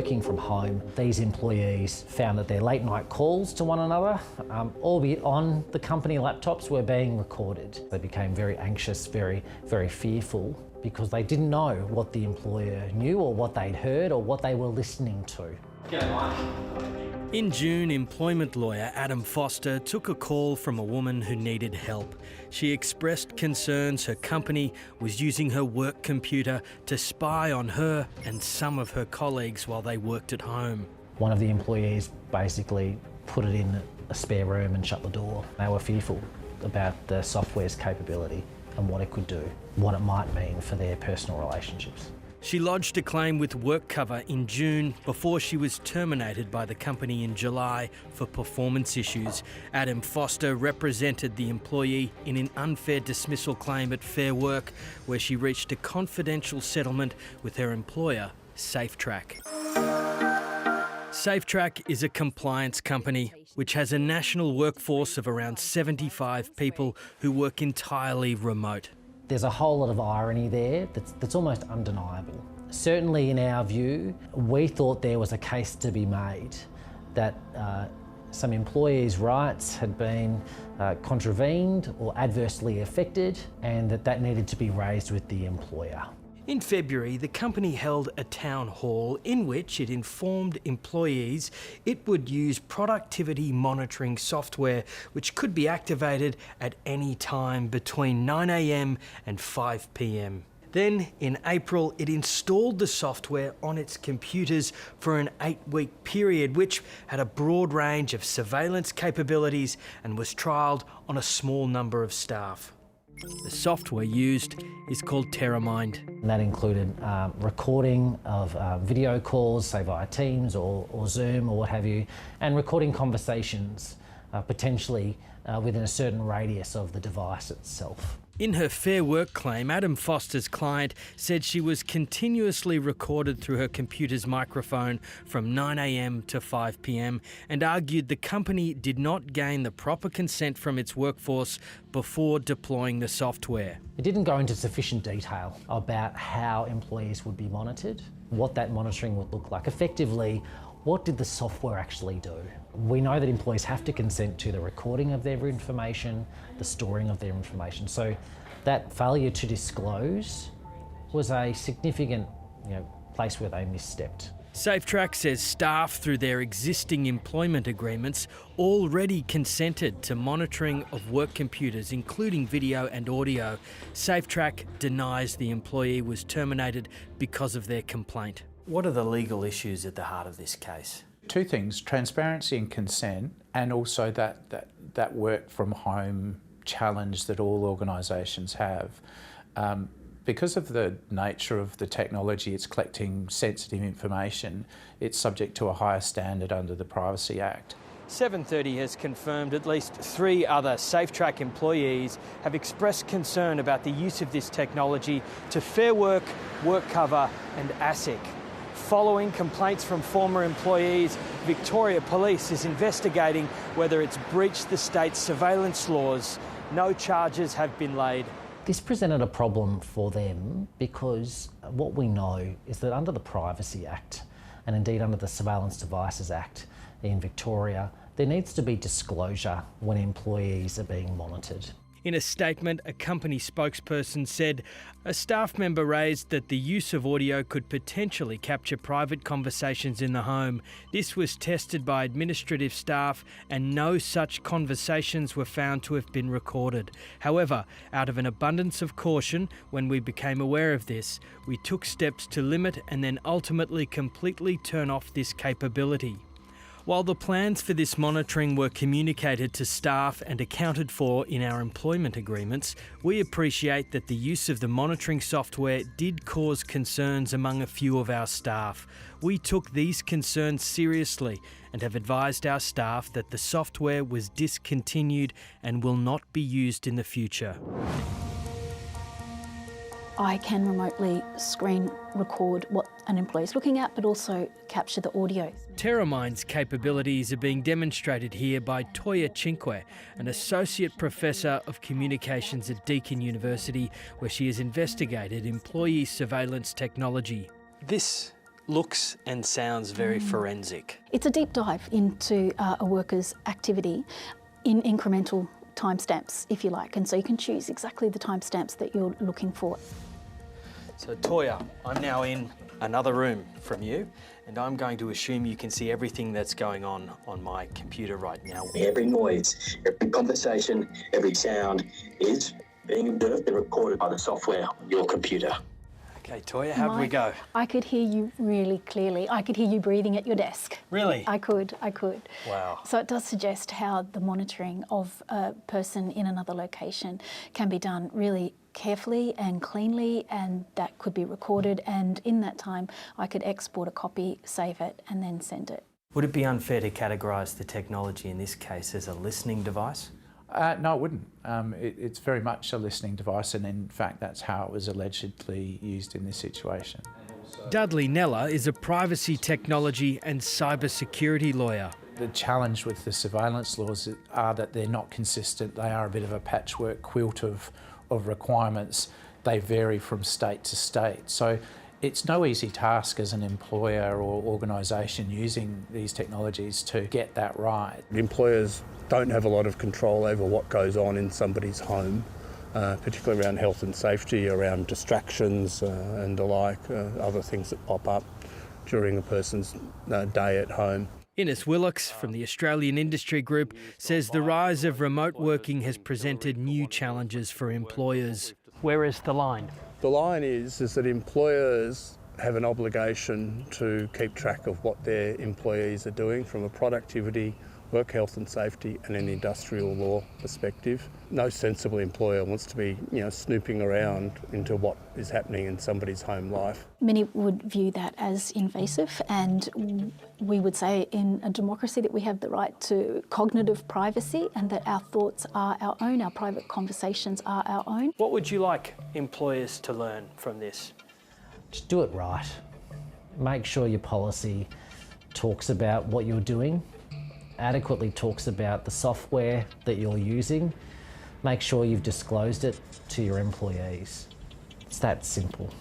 working from home, these employees found that their late night calls to one another, albeit on the company laptops, were being recorded. They became very anxious, very fearful, because they didn't know what the employer knew or what they'd heard or what they were listening to. G'day, Mike. In June, employment lawyer Adam Foster took a call from a woman who needed help. She expressed concerns her company was using her work computer to spy on her and some of her colleagues while they worked at home. One of the employees basically put it in a spare room and shut the door. They were fearful about the software's capability and what it could do, what it might mean for their personal relationships. She lodged a claim with WorkCover in June before she was terminated by the company in July for performance issues. Adam Foster represented the employee in an unfair dismissal claim at Fair Work, where she reached a confidential settlement with her employer, SafeTrack. SafeTrack is a compliance company which has a national workforce of around 75 people who work entirely remote. There's a whole lot of irony there that's almost undeniable. Certainly in our view, we thought there was a case to be made that some employees' rights had been contravened or adversely affected, and that needed to be raised with the employer. In February, the company held a town hall in which it informed employees it would use productivity monitoring software which could be activated at any time between 9 a.m. and 5 p.m. Then, in April, it installed the software on its computers for an 8-week period, which had a broad range of surveillance capabilities and was trialled on a small number of staff. The software used is called TerraMind. And that included recording of video calls, say via Teams or Zoom or what have you, and recording conversations, potentially within a certain radius of the device itself. In her Fair Work claim, Adam Foster's client said she was continuously recorded through her computer's microphone from 9 a.m. to 5 p.m. and argued the company did not gain the proper consent from its workforce before deploying the software. It didn't go into sufficient detail about how employees would be monitored, what that monitoring would look like. Effectively, what did the software actually do? We know that employees have to consent to the recording of their information, the storing of their information. So that failure to disclose was a significant place where they misstepped. SafeTrack says staff, through their existing employment agreements, already consented to monitoring of work computers, including video and audio. SafeTrack denies the employee was terminated because of their complaint. What are the legal issues at the heart of this case? Two things: transparency and consent, and also that work from home challenge that all organisations have. Because of the nature of the technology, it's collecting sensitive information. It's subject to a higher standard under the Privacy Act. 730 has confirmed at least 3 other SafeTrack employees have expressed concern about the use of this technology to Fair Work, WorkCover and ASIC. Following complaints from former employees, Victoria Police is investigating whether it's breached the state's surveillance laws. No charges have been laid. This presented a problem for them because what we know is that under the Privacy Act, and indeed under the Surveillance Devices Act in Victoria, there needs to be disclosure when employees are being monitored. In a statement, a company spokesperson said a staff member raised that the use of audio could potentially capture private conversations in the home. This was tested by administrative staff and no such conversations were found to have been recorded. However, out of an abundance of caution, when we became aware of this, we took steps to limit and then ultimately completely turn off this capability. While the plans for this monitoring were communicated to staff and accounted for in our employment agreements, we appreciate that the use of the monitoring software did cause concerns among a few of our staff. We took these concerns seriously and have advised our staff that the software was discontinued and will not be used in the future. I can remotely screen record what an employee is looking at, but also capture the audio. TerraMind's capabilities are being demonstrated here by Toya Cinque, an Associate Professor of Communications at Deakin University, where she has investigated employee surveillance technology. This looks and sounds very forensic. It's a deep dive into a worker's activity in incremental timestamps, if you like, and so you can choose exactly the timestamps that you're looking for. So Toya, I'm now in another room from you, and I'm going to assume you can see everything that's going on my computer right now. Every noise, every conversation, every sound is being observed and recorded by the software on your computer. Okay, Toya, how do we Mike, go? I could hear you really clearly. I could hear you breathing at your desk. Really? I could. Wow. So it does suggest how the monitoring of a person in another location can be done really carefully and cleanly, and that could be recorded, and in that time I could export a copy, save it, and then send it. Would it be unfair to categorise the technology in this case as a listening device? No, it wouldn't. It's very much a listening device, and in fact that's how it was allegedly used in this situation. Dudley Neller is a privacy technology and cyber security lawyer. The challenge with the surveillance laws are that they're not consistent. They are a bit of a patchwork quilt of requirements. They vary from state to state. So it's no easy task as an employer or organisation using these technologies to get that right. Employers don't have a lot of control over what goes on in somebody's home, particularly around health and safety, around distractions and the like, other things that pop up during a person's day at home. Innes Willocks from the Australian Industry Group says the rise of remote working has presented new challenges for employers. Where is the line? The line is that employers have an obligation to keep track of what their employees are doing from a productivity, work health and safety and an industrial law perspective. No sensible employer wants to be, snooping around into what is happening in somebody's home life. Many would view that as invasive, and we would say in a democracy that we have the right to cognitive privacy and that our thoughts are our own, our private conversations are our own. What would you like employers to learn from this? Just do it right. Make sure your policy talks about what you're doing, adequately talks about the software that you're using. Make sure you've disclosed it to your employees. It's that simple.